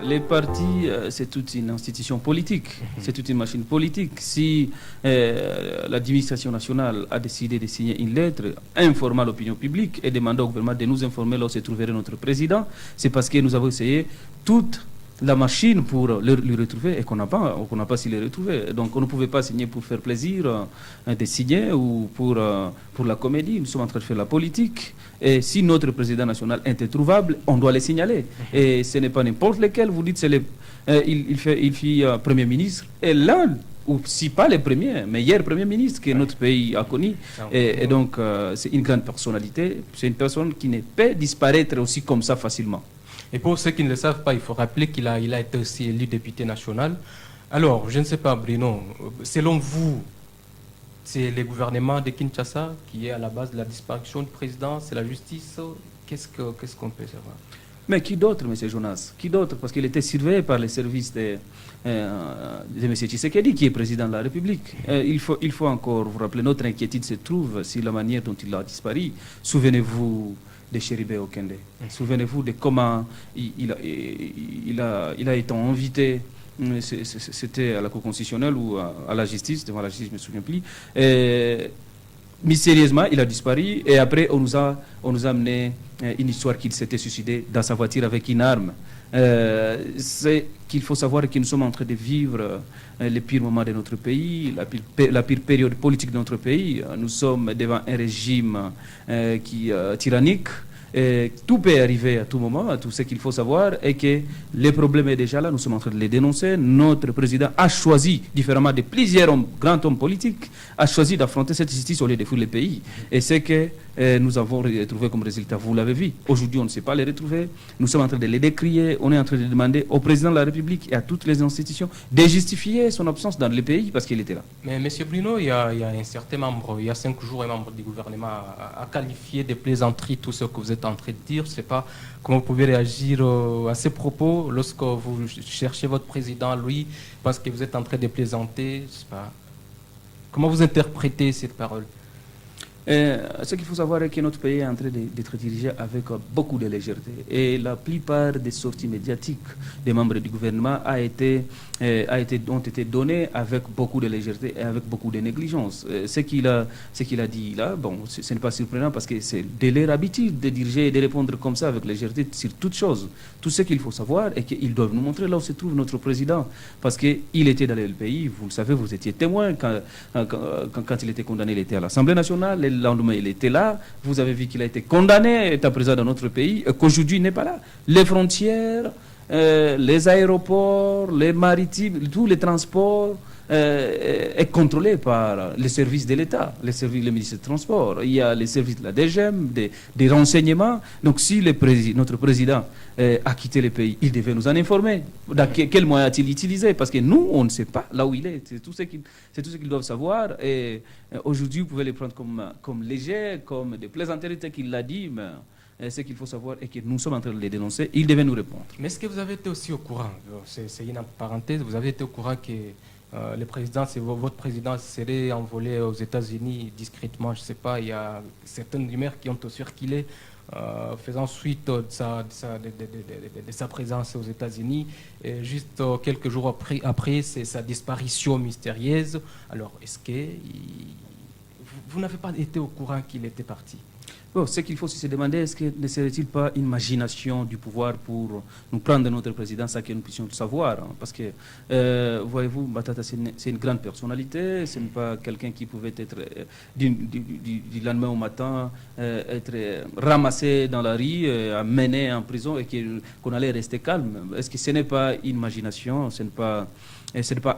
Les partis, c'est toute une institution politique, c'est toute une machine politique. Si l'administration nationale a décidé de signer une lettre informant l'opinion publique et demandant au gouvernement de nous informer là où se trouverait notre président, c'est parce que nous avons essayé toute la machine pour le retrouver et qu'on n'a pas su le retrouver. Donc on ne pouvait pas signer pour faire plaisir de signer ou pour la comédie. Nous sommes en train de faire la politique. Et si notre président national est introuvable, on doit le signaler. Et ce n'est pas n'importe lequel. Vous dites il fit Premier ministre. Et l'un, ou si pas le premier, meilleur Premier ministre que notre pays a connu. Et donc c'est une grande personnalité. C'est une personne qui ne peut disparaître aussi comme ça facilement. Et pour ceux qui ne le savent pas, il faut rappeler qu'il a été aussi élu député national. Alors, je ne sais pas, Bruno, selon vous, c'est le gouvernement de Kinshasa qui est à la base de la disparition du président, c'est la justice. Qu'est-ce qu'on peut savoir? Mais qui d'autre, M. Jonas? Qui d'autre? Parce qu'il était surveillé par les services de M. Tshisekedi, qui est président de la République. Il faut encore vous rappeler, notre inquiétude se trouve sur la manière dont il a disparu. Souvenez-vous de Chéribé Okende. Souvenez-vous de comment il a été invité, c'était à la Cour constitutionnelle ou à la justice, devant la justice, je ne me souviens plus. Mystérieusement, il a disparu et après, on nous a amené une histoire qu'il s'était suicidé dans sa voiture avec une arme. C'est qu'il faut savoir que nous sommes en train de vivre les pires moments de notre pays, la pire période politique de notre pays. Nous sommes devant un régime tyrannique. Et tout peut arriver à tout moment. Tout ce qu'il faut savoir est que le problème est déjà là. Nous sommes en train de les dénoncer. Notre président a choisi, différemment de plusieurs grands hommes politiques, a choisi d'affronter cette justice au lieu de fuir le pays. Et c'est que nous avons retrouvé comme résultat. Vous l'avez vu. Aujourd'hui, on ne sait pas les retrouver. Nous sommes en train de les décrier. On est en train de demander au président de la République et à toutes les institutions de justifier son absence dans le pays parce qu'il était là. Mais M. Bruno, il y a un certain membre, il y a 5 jours, un membre du gouvernement a qualifié de plaisanterie tout ce que vous êtes en train de dire. Je ne sais pas comment vous pouvez réagir à ces propos lorsque vous cherchez votre président, lui, parce que vous êtes en train de plaisanter. Je sais pas. Comment vous interprétez cette parole? Ce qu'il faut savoir est que notre pays est en train d'être dirigé avec beaucoup de légèreté. Et la plupart des sorties médiatiques des membres du gouvernement ont été données avec beaucoup de légèreté et avec beaucoup de négligence. Ce qu'il a dit là, bon, ce n'est pas surprenant parce que c'est de leur habitude de diriger et de répondre comme ça avec légèreté sur toutes choses. Tout ce qu'il faut savoir est qu'ils doivent nous montrer là où se trouve notre président. Parce qu'il était dans le pays, vous le savez, vous étiez témoin. Quand il était condamné, il était à l'Assemblée nationale. Le lendemain, il était là. Vous avez vu qu'il a été condamné, est à présent dans notre pays, et qu'aujourd'hui, il n'est pas là. Les frontières, les aéroports, les maritimes, tous les transports est contrôlé par les services de l'État, le ministère des Transports. Il y a les services de la DGM, des renseignements. Donc, si notre président a quitté le pays, il devait nous en informer. Quel moyen a-t-il utilisé? Parce que nous, on ne sait pas là où il est. C'est tout ce qu'ils doivent savoir. Et aujourd'hui, vous pouvez les prendre comme léger, comme des plaisanteries qu'il l'a dit, mais ce qu'il faut savoir est que nous sommes en train de les dénoncer. Il devait nous répondre. Mais est-ce que vous avez été aussi au courant, c'est une parenthèse, vous avez été au courant que votre président serait envolé aux États-Unis discrètement? Je ne sais pas, il y a certaines rumeurs qui ont circulé faisant suite de sa présence aux États-Unis. Et juste quelques jours après c'est sa disparition mystérieuse. Alors, est-ce que vous n'avez pas été au courant qu'il était parti? Bon, ce qu'il faut se demander, est-ce que ne serait-il pas une imagination du pouvoir pour nous prendre notre président sans que nous puissions le savoir, hein? Parce que, voyez-vous, Matata, c'est une grande personnalité, ce n'est pas quelqu'un qui pouvait être, du lendemain au matin, être ramassé dans la rue, amené en prison et qu'on allait rester calme. Est-ce que ce n'est pas une imagination, ce n'est pas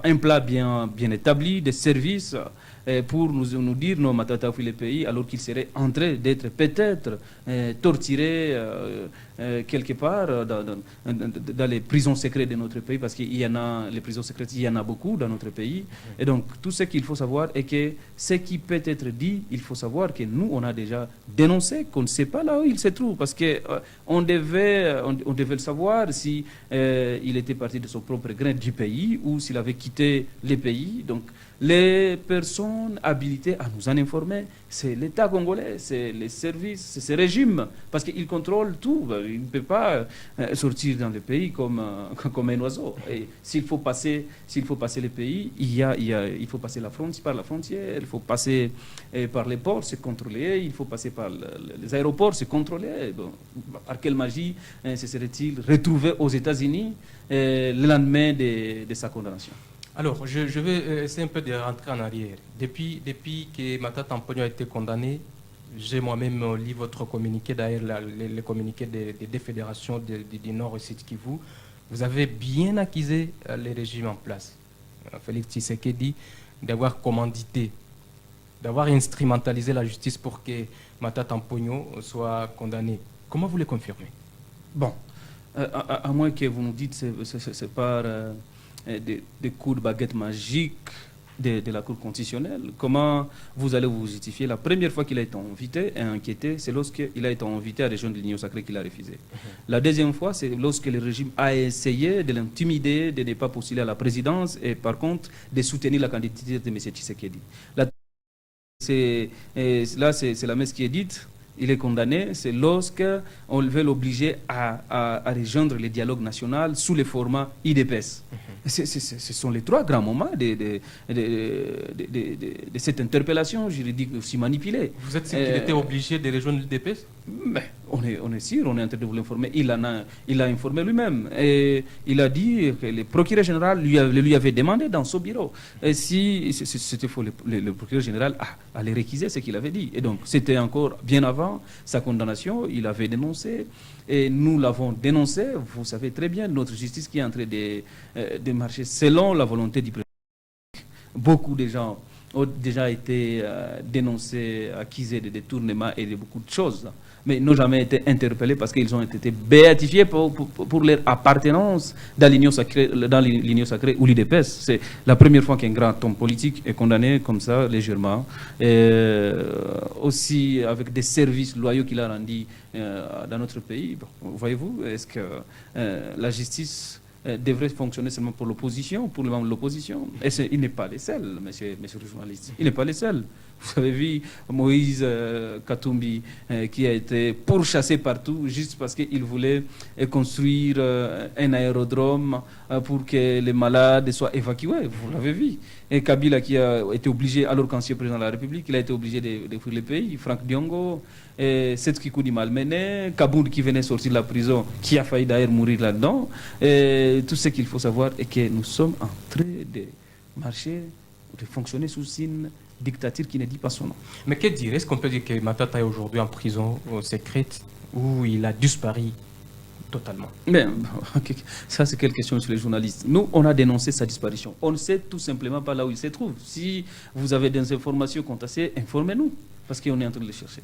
un plat bien établi de services pour nous dire non, Matata fuit le pays, alors qu'il serait en train d'être peut-être torturé quelque part dans les prisons secrètes de notre pays, parce qu'il y en a, les prisons secrètes, il y en a beaucoup dans notre pays. Et donc, tout ce qu'il faut savoir est que ce qui peut être dit, il faut savoir que nous, on a déjà dénoncé qu'on ne sait pas là où il se trouve, parce que on devait le savoir si il était parti de son propre grain du pays ou s'il avait quitté le pays. Donc, Les personnes habilitées à nous en informer, c'est l'État congolais, c'est les services, c'est ce régime, parce qu'ils contrôlent tout. Il ne peut pas sortir dans le pays comme un oiseau. Et s'il faut passer le pays, il faut passer par la frontière, il faut passer par les ports, c'est contrôlé, il faut passer par les aéroports, c'est contrôlé. Bon, par quelle magie se serait-il retrouvé aux États-Unis le lendemain de sa condamnation? Alors, je vais essayer un peu de rentrer en arrière. Depuis que Matata Amponio a été condamné, j'ai moi-même lu votre communiqué, d'ailleurs le communiqué des deux fédérations du Nord et Sud Kivu. Vous avez bien accusé les régimes en place. Félix Tshisekedi d'avoir commandité, d'avoir instrumentalisé la justice pour que Matata Amponio soit condamné. Comment vous le confirmez? Bon, à moins que vous nous dites que c'est par des coups de baguette magique de la Cour constitutionnelle. Comment vous allez vous justifier? La première fois qu'il a été invité et inquiété, c'est lorsqu'il a été invité à rejoindre l'Union sacrée qu'il a refusé. La deuxième fois, c'est lorsque le régime a essayé de l'intimider, de ne pas postuler à la présidence et par contre de soutenir la candidature de M. Tshisekedi. C'est la messe qui est dite. Il est condamné, c'est lorsqu'on veut l'obliger à rejoindre le dialogue national sous le format IDPS. Ce sont les trois grands moments de cette interpellation juridique aussi manipulée. Vous êtes sûr qu'il était obligé de rejoindre l'IDPS? On est sûr, on est en train de vous l'informer. Il a informé lui-même. Et il a dit que le procureur général lui avait demandé dans son bureau. Et si c'était faux, le procureur général allait réquiser ce qu'il avait dit. Et donc, c'était encore bien avant sa condamnation. Il avait dénoncé. Et nous l'avons dénoncé. Vous savez très bien, notre justice qui est en train de marcher selon la volonté du président. Beaucoup de gens ont déjà été dénoncés, accusés de détournement et de beaucoup de choses, mais n'ont jamais été interpellés parce qu'ils ont été béatifiés pour leur appartenance dans l'Union sacrée ou l'IDPS. C'est la première fois qu'un grand homme politique est condamné comme ça, légèrement, et aussi avec des services loyaux qu'il a rendus dans notre pays. Bon, voyez-vous, est-ce que la justice devrait fonctionner seulement pour l'opposition, pour les membres de l'opposition? Et il n'est pas le seul, monsieur le journaliste. Il n'est pas le seul. Vous avez vu Moïse Katumbi qui a été pourchassé partout juste parce qu'il voulait construire un aérodrome pour que les malades soient évacués. Vous l'avez vu. Et Kabila qui a été obligé, alors qu'ancien président de la République, il a été obligé de fuir le pays. Franck Diongo, Seth Kikoudi malmené, Kabound qui venait sortir de la prison, qui a failli d'ailleurs mourir là-dedans. Tout ce qu'il faut savoir est que nous sommes en train de marcher, de fonctionner sous une dictature qui ne dit pas son nom. Mais que dire? Est-ce qu'on peut dire que Matata est aujourd'hui en prison secrète ou il a disparu totalement? Mais ça, c'est quelle question sur les journalistes? Nous, on a dénoncé sa disparition. On ne sait tout simplement pas là où il se trouve. Si vous avez des informations quant à ça, informez-nous, parce qu'on est en train de les chercher.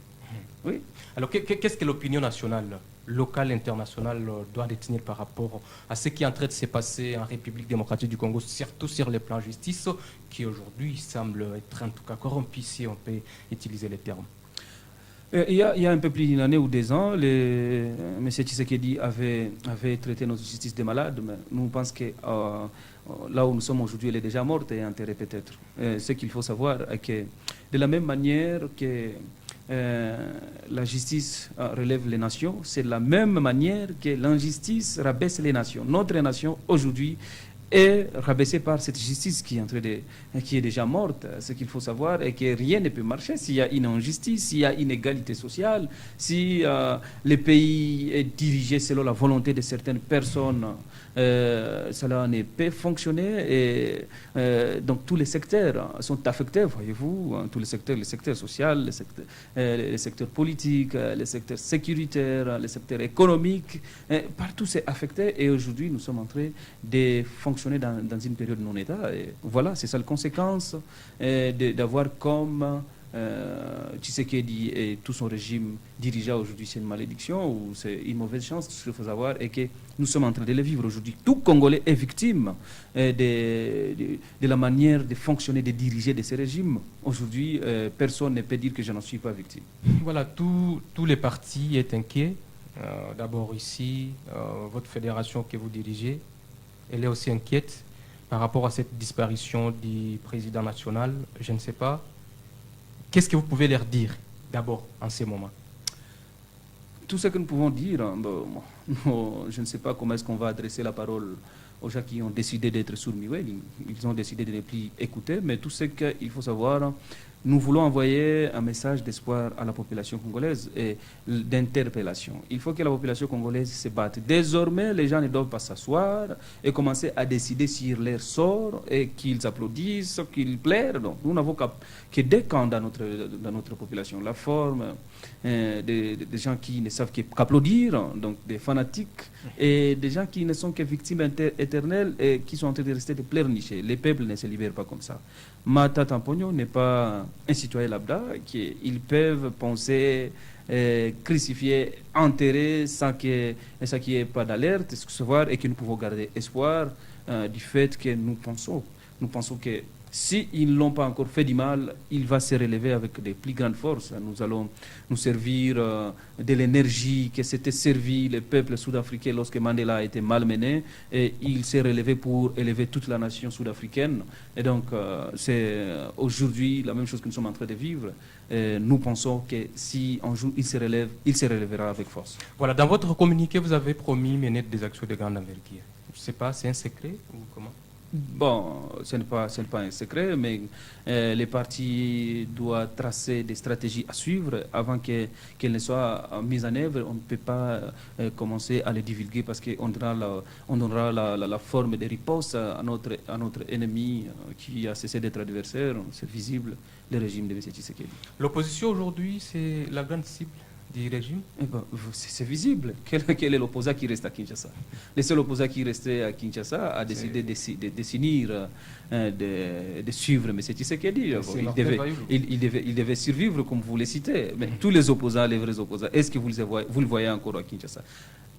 Oui. Alors, qu'est-ce que l'opinion nationale, locale, internationale doit retenir par rapport à ce qui est en train de se passer en République démocratique du Congo, surtout sur le plan justice, qui aujourd'hui semble être en tout cas corrompu, si on peut utiliser les termes? Il y a un peu plus d'une année ou 2 ans, M. Tshisekedi avait traité notre justice de malade, mais nous pensons que là où nous sommes aujourd'hui, elle est déjà morte et enterrée peut-être. Ce qu'il faut savoir est que de la même manière que la justice relève les nations, c'est de la même manière que l'injustice rabaisse les nations. Notre nation aujourd'hui est rabaissée par cette justice qui est déjà morte. Ce qu'il faut savoir est que rien ne peut marcher s'il y a une injustice, s'il y a une inégalité sociale, si le pays est dirigé selon la volonté de certaines personnes. Cela ne peut fonctionner et donc tous les secteurs sont affectés, voyez-vous, tous les secteurs social, les secteurs politiques, les secteurs sécuritaires, les secteurs économiques, partout c'est affecté et aujourd'hui nous sommes en train de fonctionner dans une période non-État. Et voilà, c'est ça la conséquence d'avoir comme Tshisekedi et tout son régime dirigé aujourd'hui, c'est une malédiction ou c'est une mauvaise chance. Ce qu'il faut savoir est que nous sommes en train de le vivre aujourd'hui. Tout Congolais est victime de la manière de fonctionner, de diriger de ces régimes. Aujourd'hui, personne ne peut dire que je n'en suis pas victime. Voilà, tous les partis sont inquiets. D'abord ici, votre fédération que vous dirigez, elle est aussi inquiète par rapport à cette disparition du président national, je ne sais pas. Qu'est-ce que vous pouvez leur dire d'abord en ces moments? Tout ce que nous pouvons dire, je ne sais pas comment est-ce qu'on va adresser la parole aux gens qui ont décidé d'être sourds-muets. Ils ont décidé de ne plus écouter, mais tout ce qu'il faut savoir, nous voulons envoyer un message d'espoir à la population congolaise et d'interpellation. Il faut que la population congolaise se batte. Désormais, les gens ne doivent pas s'asseoir et commencer à décider sur leur sort et qu'ils applaudissent, qu'ils plairent. Donc, nous n'avons que deux camps dans notre population. La forme des gens qui ne savent qu'applaudir, donc des fanatiques, et des gens qui ne sont que victimes éternelles et qui sont en train de rester de pleurnicher. Les peuples ne se libèrent pas comme ça. Mata Tampogno n'est pas un citoyen lambda, ils peuvent penser, crucifier, enterrer sans qu'il n'y ait pas d'alerte, recevoir, et que nous pouvons garder espoir du fait que nous pensons que s'ils ne l'ont pas encore fait du mal, il va se relever avec de plus grandes forces. Nous allons nous servir de l'énergie que s'était servi le peuple sud-africain lorsque Mandela a été malmené, et il s'est relevé pour élever toute la nation sud-africaine. Et donc, c'est aujourd'hui la même chose que nous sommes en train de vivre. Et nous pensons que si un jour il se relèvera avec force. Voilà, dans votre communiqué, vous avez promis mener des actions de grande envergure. Je ne sais pas, c'est un secret ou comment? Bon, ce n'est pas un secret, mais les partis doivent tracer des stratégies à suivre avant qu'elles ne soient mises en œuvre. On ne peut pas commencer à les divulguer parce qu'on donnera la forme de riposte à notre ennemi qui a cessé d'être adversaire. C'est visible, le régime de M. Tshisekedi. L'opposition aujourd'hui, c'est la grande cible du régime? C'est visible. Quel est l'opposant qui reste à Kinshasa? Le seul opposant qui restait à Kinshasa a décidé de suivre M. Tshisekedi. Il devait survivre, comme vous le citez. Mais tous les opposants, les vrais opposants, est-ce que vous le voyez encore à Kinshasa?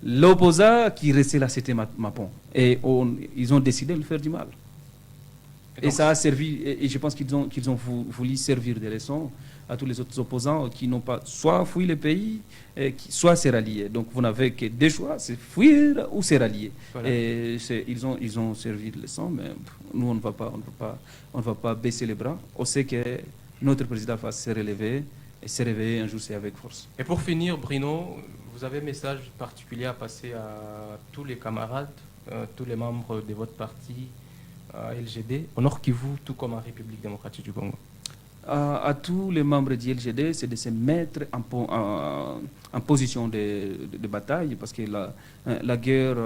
L'opposant qui restait là, c'était Mapon. Et ils ont décidé de le faire du mal. Et ça a servi, et je pense qu'ils ont voulu servir de leçons à tous les autres opposants qui n'ont pas soit fui le pays, soit se rallier. Donc vous n'avez que deux choix, c'est fuir ou se rallier. Voilà. Et ils ont servi de leçons, mais nous on ne va pas baisser les bras. On sait que notre président va se relever, et se réveiller un jour, c'est avec force. Et pour finir, Bruno, vous avez un message particulier à passer à tous les camarades, tous les membres de votre parti, LGD, au Nord Kivu, tout comme en République démocratique du Congo? À tous les membres du LGD, c'est de se mettre en position de bataille, parce que la guerre,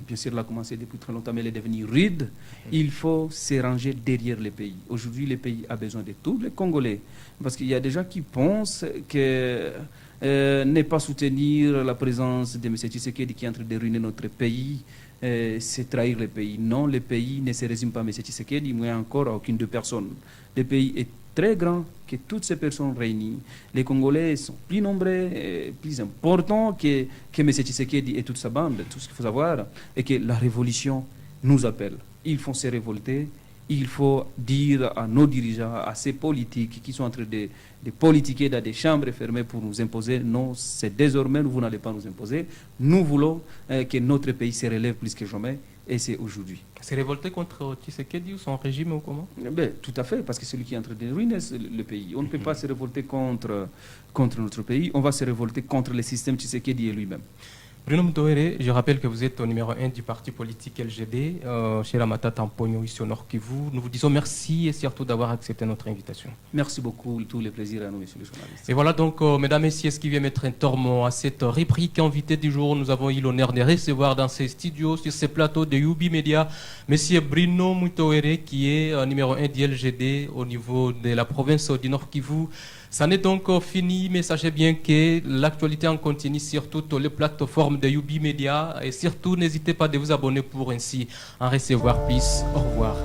bien sûr, elle a commencé depuis très longtemps, mais elle est devenue rude. Il faut se ranger derrière le pays. Aujourd'hui, le pays a besoin de tous les Congolais, parce qu'il y a des gens qui pensent que ne pas soutenir la présence de M. Tshisekedi qui est en train de ruiner notre pays, c'est trahir le pays. Non, le pays ne se résume pas à M. Tshisekedi, mais encore à aucune de personnes. Le pays est très grand que toutes ces personnes réunies. Les Congolais sont plus nombreux, plus importants que M. Tshisekedi et toute sa bande. Tout ce qu'il faut savoir est que la révolution nous appelle. Il faut se révolter. Il faut dire à nos dirigeants, à ces politiques qui sont en train de politiquer dans des chambres fermées pour nous imposer. Non, c'est désormais, vous n'allez pas nous imposer. Nous voulons que notre pays se relève plus que jamais, et c'est aujourd'hui. C'est révolté contre Tshisekedi ou son régime ou comment? Tout à fait, parce que c'est lui qui est en train de ruiner le pays. On ne peut pas se révolter contre notre pays, on va se révolter contre le système Tshisekedi et lui-même. Bruno Mutowere, je rappelle que vous êtes au numéro 1 du parti politique LGD, chez la Mata Tampogno, ici au Nord Kivu. Nous vous disons merci et surtout d'avoir accepté notre invitation. Merci beaucoup, tout le plaisir à nous, messieurs les journalistes. Et voilà donc, mesdames et messieurs, ce qui vient mettre un terme à cette rubrique invité du jour. Nous avons eu l'honneur de recevoir dans ces studios, sur ces plateaux de Yubi Media, monsieur Bruno Mutowere, qui est numéro 1 du LGD au niveau de la province du Nord Kivu. Ça n'est donc fini, mais sachez bien que l'actualité en continue sur toutes les plateformes de Yubi Media, et surtout n'hésitez pas à vous abonner pour ainsi en recevoir plus. Au revoir.